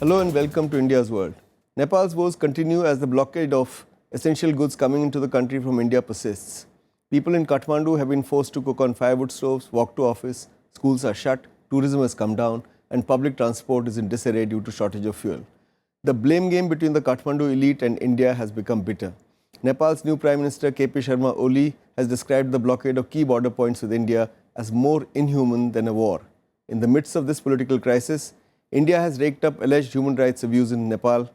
Hello and welcome to India's World. Nepal's woes continue as the blockade of essential goods coming into the country from India persists. People in Kathmandu have been forced to cook on firewood stoves, walk to office, schools are shut, tourism has come down, and public transport is in disarray due to shortage of fuel. The blame game between the Kathmandu elite and India has become bitter. Nepal's new Prime Minister KP Sharma Oli has described the blockade of key border points with India as more inhuman than a war. In the midst of this political crisis, India has raked up alleged human rights abuse in Nepal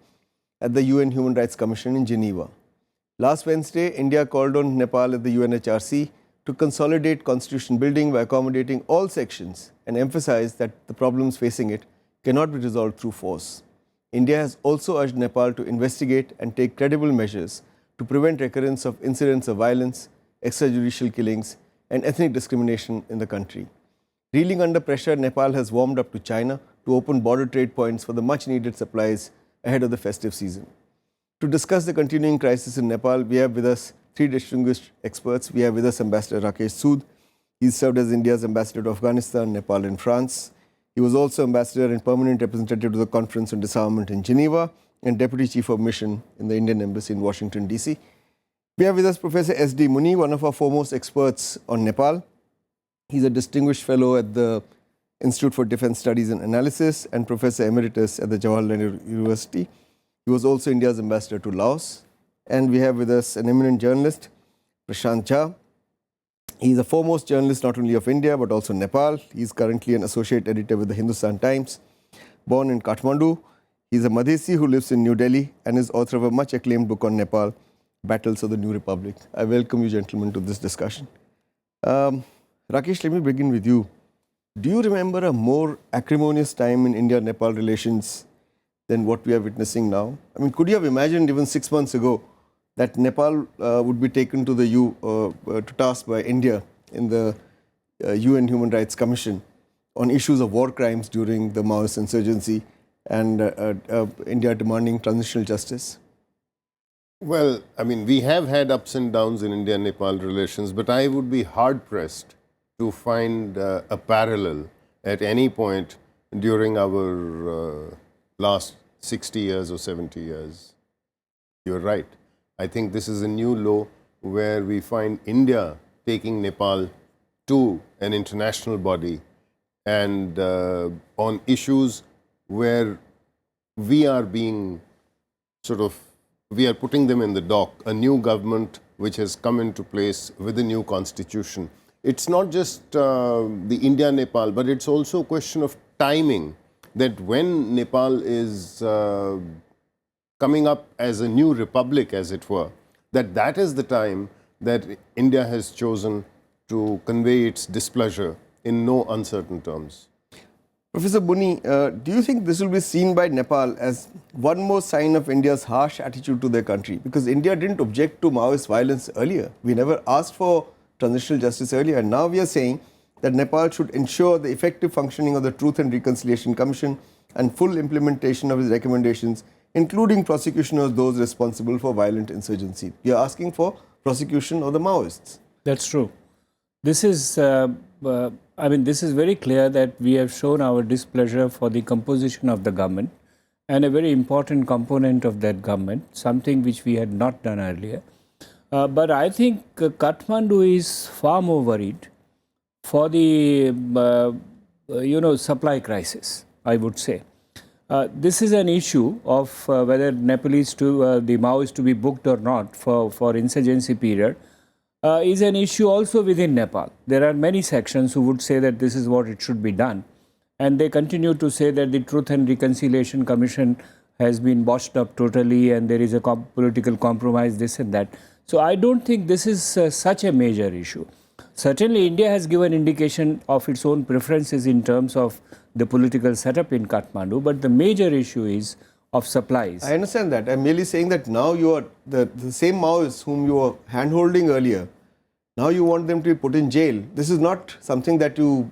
at the UN Human Rights Commission in Geneva. Last Wednesday, India called on Nepal at the UNHRC to consolidate constitution building by accommodating all sections and emphasized that the problems facing it cannot be resolved through force. India has also urged Nepal to investigate and take credible measures to prevent recurrence of incidents of violence, extrajudicial killings, and ethnic discrimination in the country. Reeling under pressure, Nepal has warmed up to China to open border trade points for the much-needed supplies ahead of the festive season. To discuss the continuing crisis in Nepal, we have with us three distinguished experts. We have with us Ambassador Rakesh Sood. He served as India's ambassador to Afghanistan, Nepal, and France. He was also ambassador and permanent representative to the Conference on Disarmament in Geneva and deputy chief of mission in the Indian Embassy in Washington, D.C. We have with us Professor S.D. Muni, one of our foremost experts on Nepal. He's a distinguished fellow at the Institute for Defense Studies and Analysis and Professor Emeritus at the Jawaharlal University. He was also India's ambassador to Laos. And we have with us an eminent journalist, Prashant. He's a foremost journalist not only of India but also Nepal. He's currently an associate editor with the Hindustan Times. Born in Kathmandu, he's a Madhesi who lives in New Delhi and is author of a much acclaimed book on Nepal, Battles of the New Republic. I welcome you gentlemen to this discussion. Rakesh, let me begin with you. Do you remember a more acrimonious time in India-Nepal relations than what we are witnessing now? I mean, could you have imagined even 6 months ago that Nepal would be taken to the task by India in the UN Human Rights Commission on issues of war crimes during the Maoist insurgency and India demanding transitional justice? Well, I mean, we have had ups and downs in India-Nepal relations, but I would be hard-pressed to find a parallel at any point during our last 60 years or 70 years. You're right. I think this is a new low where we find India taking Nepal to an international body and on issues where we are being we are putting them in the dock, a new government which has come into place with a new constitution. It's not just the India-Nepal, but it's also a question of timing, that when Nepal is coming up as a new republic, as it were, that is the time that India has chosen to convey its displeasure in no uncertain terms. Professor Muni, do you think this will be seen by Nepal as one more sign of India's harsh attitude to their country? Because India didn't object to Maoist violence earlier. We never asked for transitional justice earlier, and now we are saying that Nepal should ensure the effective functioning of the Truth and Reconciliation Commission and full implementation of its recommendations, including prosecution of those responsible for violent insurgency. We are asking for prosecution of the Maoists. That's true. This is, this is very clear that we have shown our displeasure for the composition of the government and a very important component of that government, something which we had not done earlier. But I think Kathmandu is far more worried for the, supply crisis, I would say. This is an issue of whether Nepalese the Maoists to be booked or not for insurgency period is an issue also within Nepal. There are many sections who would say that this is what it should be done. And they continue to say that the Truth and Reconciliation Commission has been botched up totally and there is a political compromise, this and that. So I don't think this is such a major issue. Certainly India has given indication of its own preferences in terms of the political setup in Kathmandu, but the major issue is of supplies. I understand that. I'm merely saying that now you are the same Maoists whom you were hand-holding earlier, now you want them to be put in jail. This is not something that you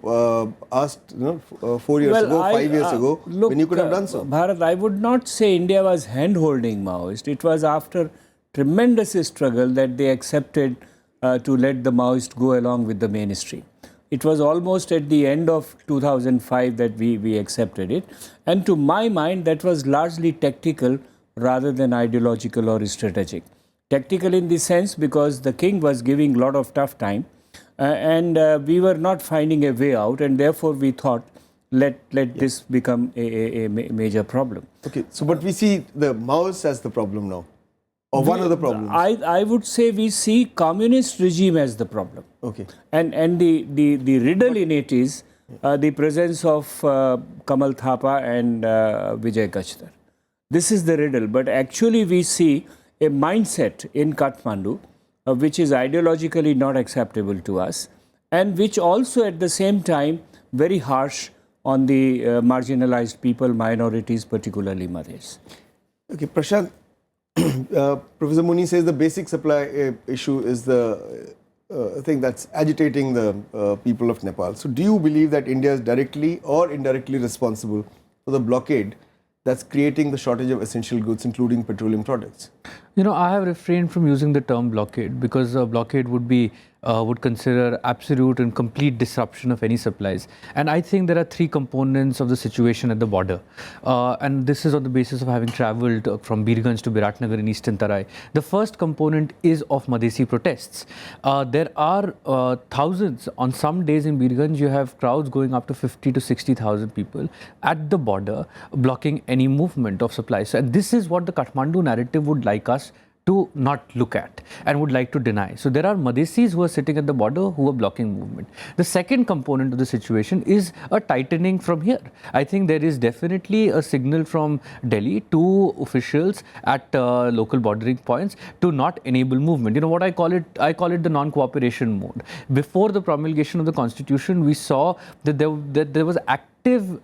asked 4 years ago, 5 years ago, look, when you could have done so. Bharat, I would not say India was hand-holding Maoist. It was after tremendous struggle that they accepted to let the Maoists go along with the mainstream. It was almost at the end of 2005 that we accepted it. And to my mind, that was largely tactical rather than ideological or strategic. Tactical in the sense because the king was giving a lot of tough time and we were not finding a way out, and therefore we thought, let this become a major problem. Okay, so but we see the Maoists as the problem now, or one of the problems. I would say we see communist regime as the problem. Okay. And the riddle in it is the presence of Kamal Thapa and Vijay Kachtar. This is the riddle, but actually we see a mindset in Kathmandu which is ideologically not acceptable to us, and which also at the same time very harsh on the marginalized people, minorities, particularly Madhes. Okay, Prashant, Professor Muni says the basic supply issue is the thing that's agitating the people of Nepal. So do you believe that India is directly or indirectly responsible for the blockade that's creating the shortage of essential goods, including petroleum products? You know, I have refrained from using the term blockade because a blockade would consider absolute and complete disruption of any supplies. And I think there are three components of the situation at the border. And this is on the basis of having traveled from Birganj to Biratnagar in eastern Tarai. The first component is of Madhesi protests. There are thousands, on some days in Birganj, you have crowds going up to 50 to 60,000 people at the border, blocking any movement of supplies. And this is what the Kathmandu narrative would like us to not look at and would like to deny. So there are Madhesis who are sitting at the border who are blocking movement. The second component of the situation is a tightening from here. I think there is definitely a signal from Delhi to officials at local bordering points to not enable movement. You know what I call it? I call it the non-cooperation mode. Before the promulgation of the constitution, we saw that there was active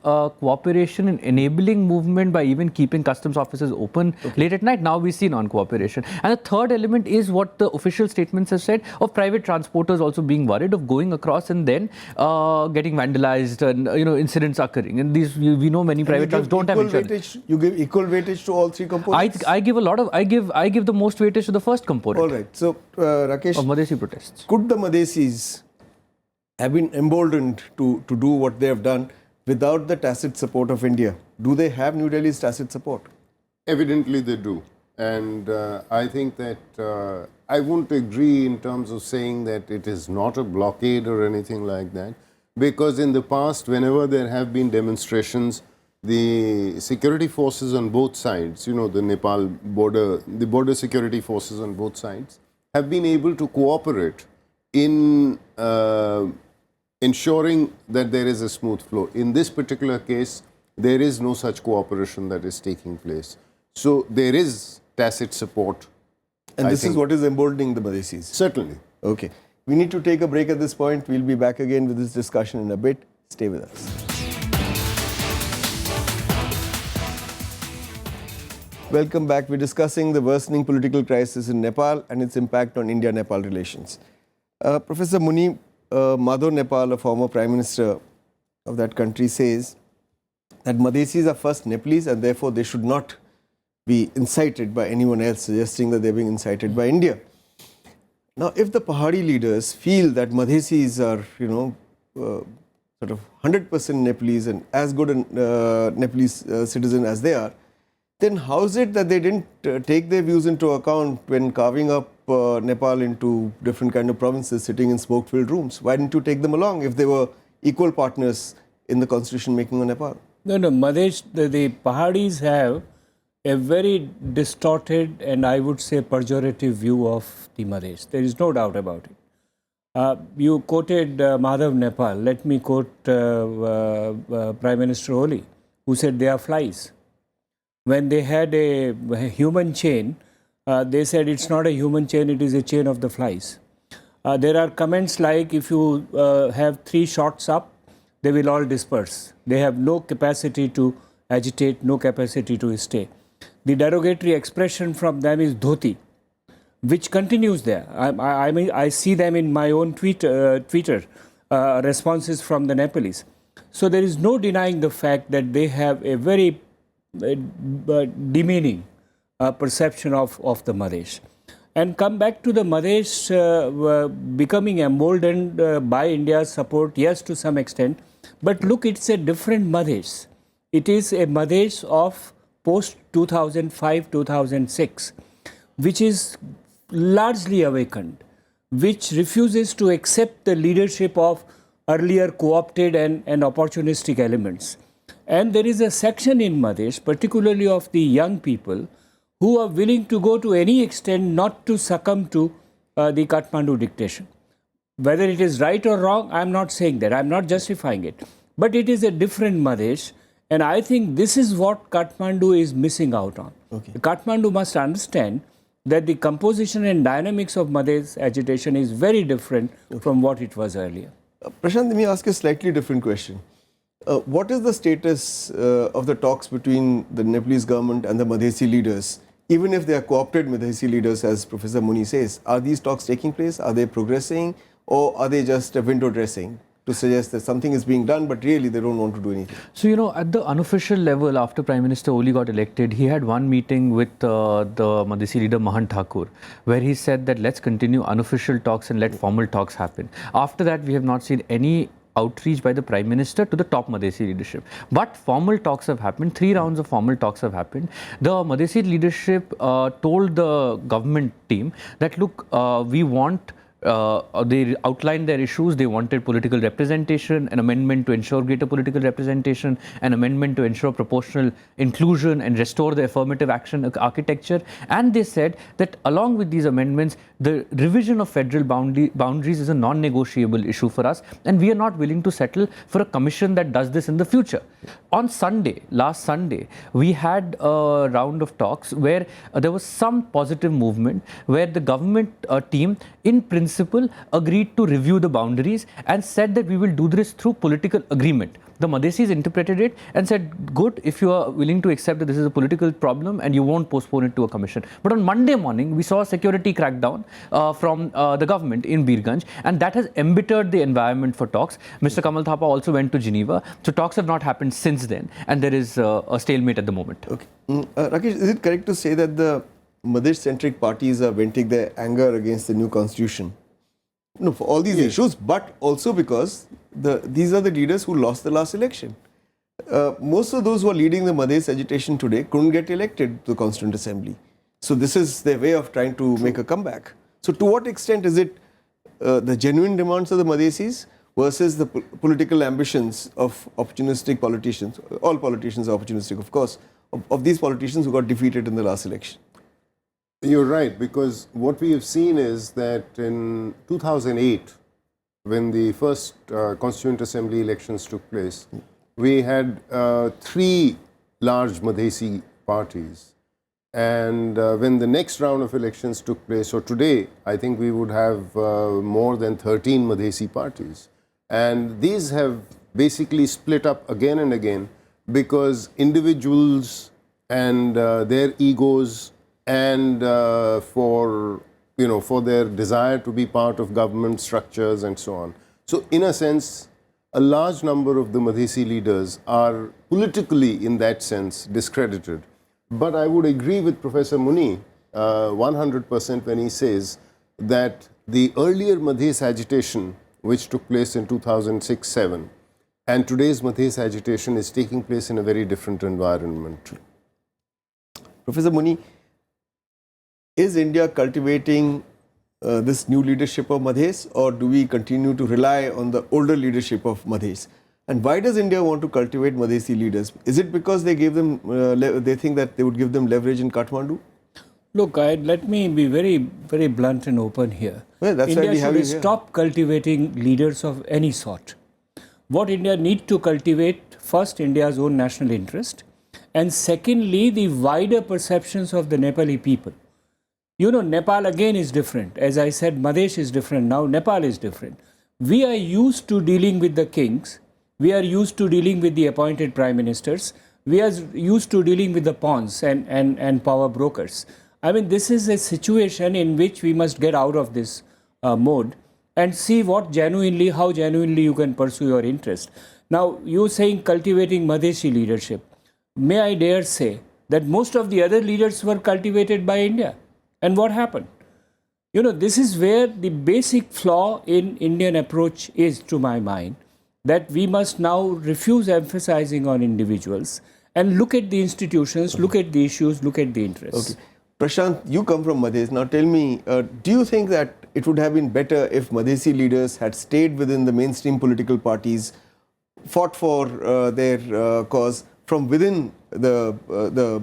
cooperation in enabling movement by even keeping customs offices open late at night. Now we see non-cooperation. And the third element is what the official statements have said of private transporters also being worried of going across and then getting vandalized and incidents occurring. And these we know many private transporters don't have insurance. You give equal weightage to all three components? I give a lot of I give the most weightage to the first component. All right. So Rakesh, of Madhesi protests. Could the Madhesis have been emboldened to do what they have done without the tacit support of India? Do they have New Delhi's tacit support? Evidently they do. And I think that I won't agree in terms of saying that it is not a blockade or anything like that, because in the past, whenever there have been demonstrations, the security forces on both sides, the Nepal border, the border security forces on both sides, have been able to cooperate in ensuring that there is a smooth flow. In this particular case, there is no such cooperation that is taking place. So there is tacit support. And this is what is emboldening the Madhesis? Certainly. Okay. We need to take a break at this point. We'll be back again with this discussion in a bit. Stay with us. Welcome back. We're discussing the worsening political crisis in Nepal and its impact on India-Nepal relations. Professor Muni, Madhav Nepal, a former Prime Minister of that country, says that Madhesis are first Nepalese and therefore they should not be incited by anyone else, suggesting that they're being incited by India. Now, if the Pahadi leaders feel that Madhesis are, sort of 100% Nepalese and as good a Nepalese citizen as they are, then how is it that they didn't take their views into account when carving up Nepal into different kind of provinces, sitting in smoke-filled rooms? Why didn't you take them along if they were equal partners in the constitution making of Nepal? No, Madhesh, the Pahadis have a very distorted and I would say pejorative view of the Madhesh. There is no doubt about it. You quoted Madhav Nepal. Let me quote Prime Minister Oli, who said they are flies. When they had a human chain, they said it's not a human chain, it is a chain of the flies. There are comments like if you have 3 shots up, they will all disperse. They have no capacity to agitate, no capacity to stay. The derogatory expression from them is dhoti, which continues there. I mean, I see them in my own Twitter responses from the Nepalese. So there is no denying the fact that they have a very demeaning perception of the Madhesh. and come back to the Madhesh becoming emboldened by India's support, yes, to some extent. But look, it's a different Madhesh. It is a Madhesh of post 2005-2006, which is largely awakened, which refuses to accept the leadership of earlier co-opted and opportunistic elements. And there is a section in Madhesh, particularly of the young people, who are willing to go to any extent not to succumb to the Kathmandu dictation. Whether it is right or wrong, I am not saying that. I am not justifying it. But it is a different Madhesh. And I think this is what Kathmandu is missing out on. Okay. Kathmandu must understand that the composition and dynamics of Madhesh agitation is very different from what it was earlier. Prashant, let me ask you a slightly different question. What is the status of the talks between the Nepalese government and the Madhesi leaders? Even if they are co-opted Madhesi leaders, as Professor Muni says, are these talks taking place? Are they progressing? Or are they just window dressing to suggest that something is being done, but really they don't want to do anything? So, you know, at the unofficial level, after Prime Minister Oli got elected, he had one meeting with the Madhesi leader Mahan Thakur, where he said that let's continue unofficial talks and let formal talks happen. After that, we have not seen any outreach by the Prime Minister to the top Madhesi leadership. But formal talks have happened. 3 rounds of formal talks have happened. The Madhesi leadership told the government team that, look, we want they outlined their issues. They wanted political representation, an amendment to ensure greater political representation, an amendment to ensure proportional inclusion and restore the affirmative action architecture. And they said that along with these amendments, the revision of federal boundaries is a non-negotiable issue for us, and we are not willing to settle for a commission that does this in the future. On Sunday, last Sunday, we had a round of talks where there was some positive movement, where the government team, in principle, agreed to review the boundaries and said that we will do this through political agreement. The Madhesis interpreted it and said, good, if you are willing to accept that this is a political problem and you won't postpone it to a commission. But on Monday morning, we saw a security crackdown from the government in Birganj, and that has embittered the environment for talks. Mr. Kamal Thapa also went to Geneva. So talks have not happened since then, and there is a stalemate at the moment. Okay. Rakesh, is it correct to say that the Madhesh-centric parties are venting their anger against the new constitution? No, for all these issues, but also because these are the leaders who lost the last election. Most of those who are leading the Madhesh agitation today couldn't get elected to the Constituent Assembly. So this is their way of trying to make a comeback. So to what extent is it the genuine demands of the Madhesis versus the political ambitions of opportunistic politicians? All politicians are opportunistic, of course, of these politicians who got defeated in the last election. You're right, because what we have seen is that in 2008, when the first Constituent Assembly elections took place, we had 3 large Madhesi parties. And when the next round of elections took place, so today, I think we would have more than 13 Madhesi parties. And these have basically split up again and again because individuals and their egos and for their desire to be part of government structures and so on. So in a sense, a large number of the Madhesi leaders are politically, in that sense, discredited. But I would agree with Professor Muni 100% when he says that the earlier Madhes agitation, which took place in 2006-07, and today's Madhes agitation is taking place in a very different environment. Professor Muni, is India cultivating this new leadership of Madhes, or do we continue to rely on the older leadership of Madhes? And why does India want to cultivate Madhesi leaders? Is it because they gave them, they think that they would give them leverage in Kathmandu? Look, let me be very, very blunt and open here. Well, that's why we have India you should here. stop cultivating leaders of any sort. What India needs to cultivate, first, India's own national interest, and secondly, the wider perceptions of the Nepali people. You know, Nepal again is different. As I said, Madhesh is different. Now Nepal is different. We are used to dealing with the kings. We are used to dealing with the appointed prime ministers. We are used to dealing with the pawns and power brokers. I mean, this is a situation in which we must get out of this mode and see how genuinely you can pursue your interest. Now, you saying cultivating Madheshi leadership. May I dare say that most of the other leaders were cultivated by India. And what happened? You know, this is where the basic flaw in Indian approach is, to my mind, that we must now refuse emphasizing on individuals and look at the institutions, look at the issues, look at the interests. Okay. Prashant, you come from Madhes. Now tell me, do you think that it would have been better if Madhesi leaders had stayed within the mainstream political parties, fought for their cause from within the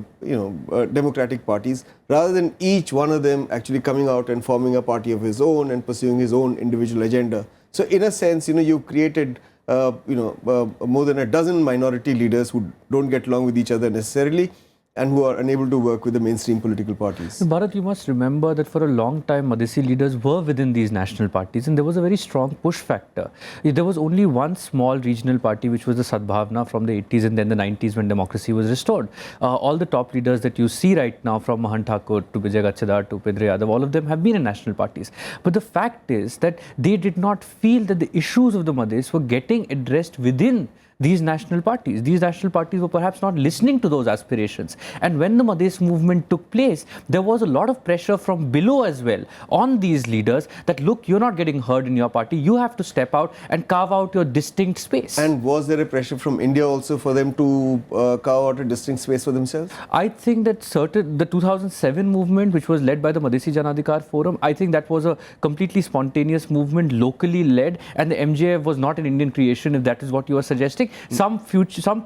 democratic parties, rather than each one of them actually coming out and forming a party of his own and pursuing his own individual agenda? So in a sense, you've created more than a dozen minority leaders who don't get along with each other necessarily, and who are unable to work with the mainstream political parties. Bharat, you must remember that for a long time, Madhesi leaders were within these national parties, and there was a very strong push factor. There was only one small regional party, which was the Sadbhavna from the 80s and then the 90s when democracy was restored. All the top leaders that you see right now, from Mahan Thakur to Vijay Gachadar to Upendra Yadav, all of them have been in national parties. But the fact is that they did not feel that the issues of the Madhes were getting addressed within these national parties. These national parties were perhaps not listening to those aspirations. And when the Madhes movement took place, there was a lot of pressure from below as well on these leaders that, look, you're not getting heard in your party. You have to step out and carve out your distinct space. And was there a pressure from India also for them to carve out a distinct space for themselves? I think that the 2007 movement, which was led by the Madhesi Janadhikar Forum, I think that was a completely spontaneous movement, locally led, and the MJF was not an Indian creation, if that is what you are suggesting. Some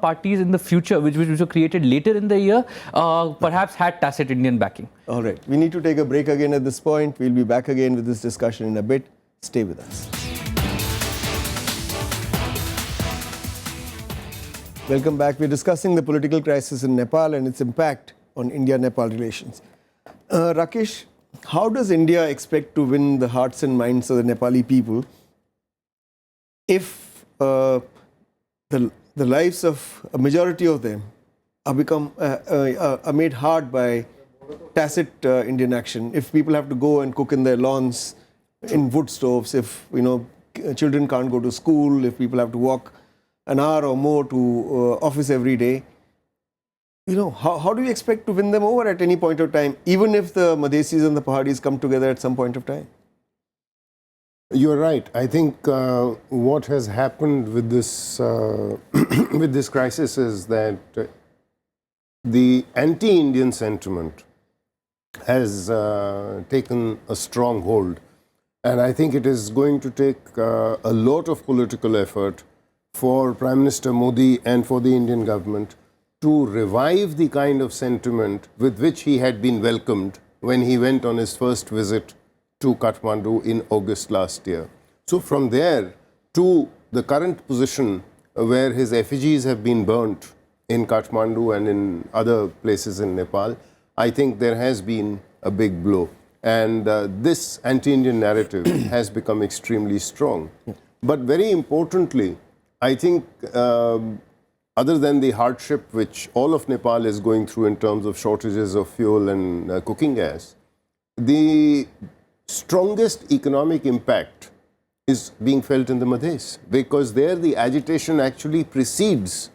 parties in the future, which were created later in the year, perhaps had tacit Indian backing. All right. We need to take a break again at this point. We'll be back again with this discussion in a bit. Stay with us. Welcome back. We're discussing the political crisis in Nepal and its impact on India-Nepal relations. Rakesh, how does India expect to win the hearts and minds of the Nepali people if the lives of a majority of them are made hard by tacit Indian action? If people have to go and cook in their lawns in wood stoves, if children can't go to school, if people have to walk an hour or more to office every day, how do you expect to win them over at any point of time, even if the Madhesis and the Pahadis come together at some point of time? You're right. I think what has happened with this with this crisis is that the anti-Indian sentiment has taken a strong hold, and I think it is going to take a lot of political effort for Prime Minister Modi and for the Indian government to revive the kind of sentiment with which he had been welcomed when he went on his first visit to Kathmandu in August last year. So from there to the current position where his effigies have been burnt in Kathmandu and in other places in Nepal, I think there has been a big blow. And this anti-Indian narrative has become extremely strong. But very importantly, I think other than the hardship which all of Nepal is going through in terms of shortages of fuel and cooking gas, the strongest economic impact is being felt in the Madhes, because there the agitation actually precedes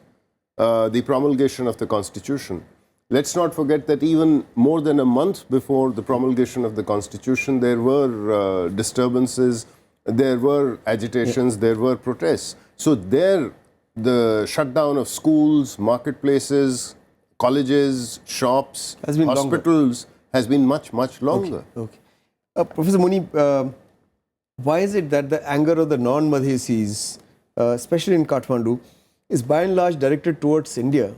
the promulgation of the constitution. Let's not forget that even more than a month before the promulgation of the constitution, there were disturbances, there were agitations, there were protests. So there, the shutdown of schools, marketplaces, colleges, shops, hospitals has been much, much longer. Okay. Professor Muni, why is it that the anger of the non-Madhesis, especially in Kathmandu, is by and large directed towards India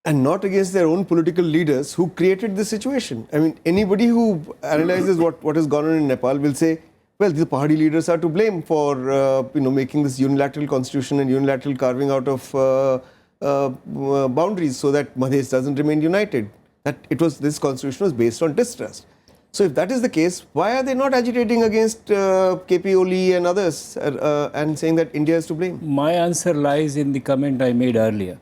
and not against their own political leaders who created this situation? I mean, anybody who analyzes what has gone on in Nepal will say, well, the Pahadi leaders are to blame for making this unilateral constitution and unilateral carving out of boundaries so that Madhes doesn't remain united. That this constitution was based on distrust. So if that is the case, why are they not agitating against KP Oli and others and saying that India is to blame? My answer lies in the comment I made earlier,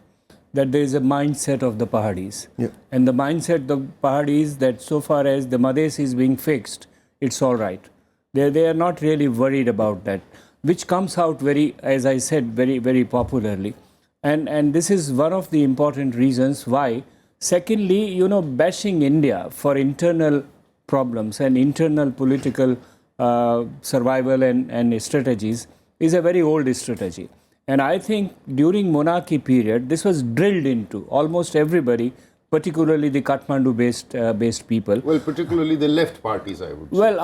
that there is a mindset of the Pahadis. Yeah. And the mindset of the Pahadis that so far as the Madhes is being fixed, it's all right. They are not really worried about that, which comes out very, as I said, very, very popularly. And this is one of the important reasons why. Secondly, bashing India for internal problems and internal political survival and strategies is a very old strategy. And I think during monarchy period, this was drilled into almost everybody, particularly the Kathmandu-based people. Well, particularly the left parties, I would say. Well,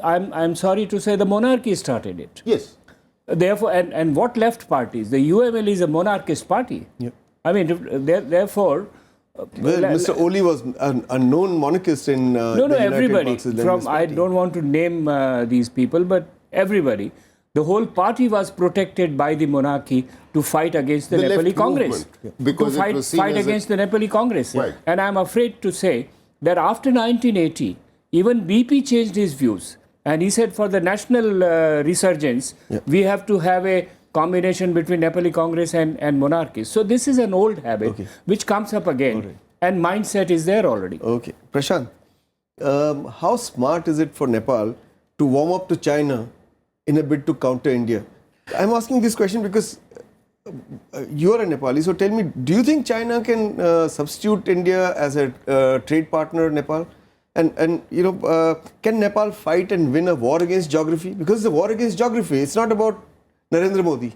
I'm sorry to say the monarchy started it. Yes. Therefore, and what left parties? The UML is a monarchist party. Yeah. I mean, therefore. Well, Mr. Oli was a known monarchist in No, the everybody. United Marxist-Leninist I Party. don't want to name these people, but everybody. The whole party was protected by the monarchy to fight against the The left Nepali Congress. movement, yeah. Because to it was seen fight as a- against the Nepali Congress. Right. And I'm afraid to say that after 1980, even BP changed his views. And he said for the national resurgence, we have to have a combination between Nepali Congress and monarchy. So this is an old habit which comes up again. And mindset is there already. Okay. Prashant, how smart is it for Nepal to warm up to China in a bid to counter India? I'm asking this question because you are a Nepali, so tell me, do you think China can substitute India as a trade partner, Nepal? And you know, can Nepal fight and win a war against geography? Because it's a war against geography. It's not about Narendra Modi.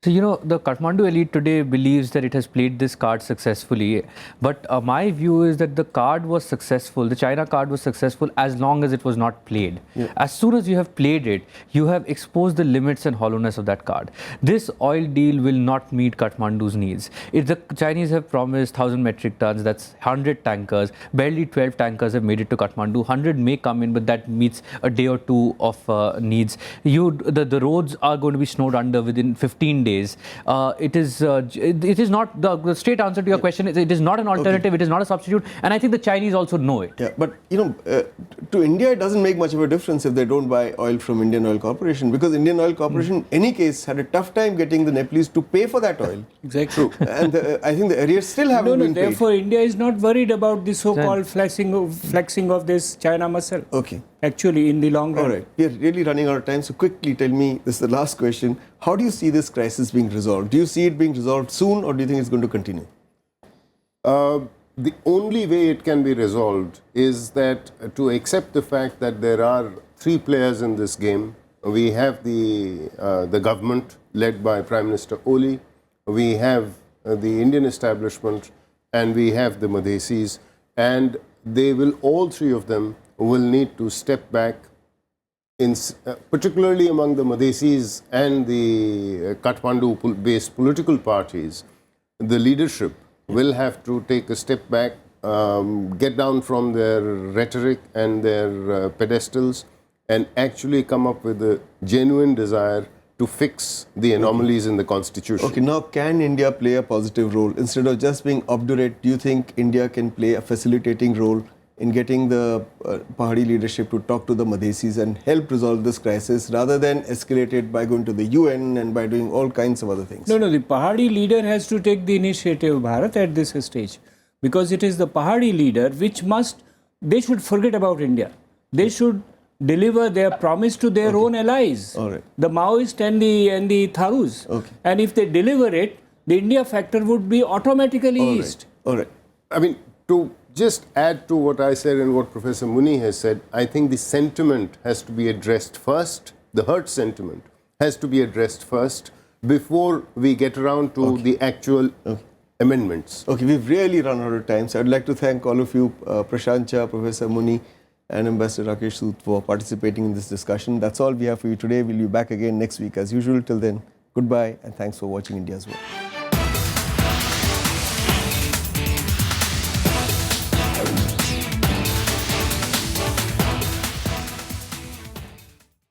So, you know, the Kathmandu elite today believes that it has played this card successfully. But my view is that the card was successful, the China card was successful as long as it was not played. As soon as you have played it, you have exposed the limits and hollowness of that card. This oil deal will not meet Kathmandu's needs. If the Chinese have promised 1,000 metric tons, that's 100 tankers. Barely 12 tankers have made it to Kathmandu. 100 may come in, but that meets a day or two of needs. The roads are going to be snowed under within 15 days. It is not the straight answer to your question. It is not an alternative. It is not a substitute, and I think the Chinese also know it. Yeah, but you know, to India, it doesn't make much of a difference if they don't buy oil from Indian Oil Corporation, because Indian Oil Corporation, in any case, had a tough time getting the Nepalese to pay for that oil. Exactly. And I think the arrears still haven't been paid. Therefore, India is not worried about the so-called flexing of this China muscle. Okay. Actually, in the long run. All right. We are really running out of time. So quickly tell me, this is the last question. How do you see this crisis being resolved? Do you see it being resolved soon, or do you think it's going to continue? The only way it can be resolved is that to accept the fact that there are three players in this game. We have the government led by Prime Minister Oli, we have the Indian establishment, and we have the Madhesis, and they will, all three of them will need to step back, particularly among the Madhesis and the Kathmandu-based political parties. The leadership will have to take a step back, get down from their rhetoric and their pedestals, and actually come up with a genuine desire to fix the anomalies in the constitution. Okay, now can India play a positive role? Instead of just being obdurate, do you think India can play a facilitating role in getting the Pahadi leadership to talk to the Madhesis and help resolve this crisis, rather than escalate it by going to the UN and by doing all kinds of other things? No, the Pahadi leader has to take the initiative, Bharat, at this stage. Because it is the Pahadi leader which they should forget about India. They should deliver their promise to their own allies, All right. the Maoists and the Tharus. Okay. And if they deliver it, the India factor would be automatically eased. All right. I mean, to just add to what I said and what Professor Muni has said, I think the sentiment has to be addressed first, the hurt sentiment has to be addressed first before we get around to the actual amendments. Okay, we've really run out of time. So I'd like to thank all of you, Prashant, Professor Muni, and Ambassador Rakesh Sood, for participating in this discussion. That's all we have for you today. We'll be back again next week as usual. Till then, goodbye and thanks for watching India's World.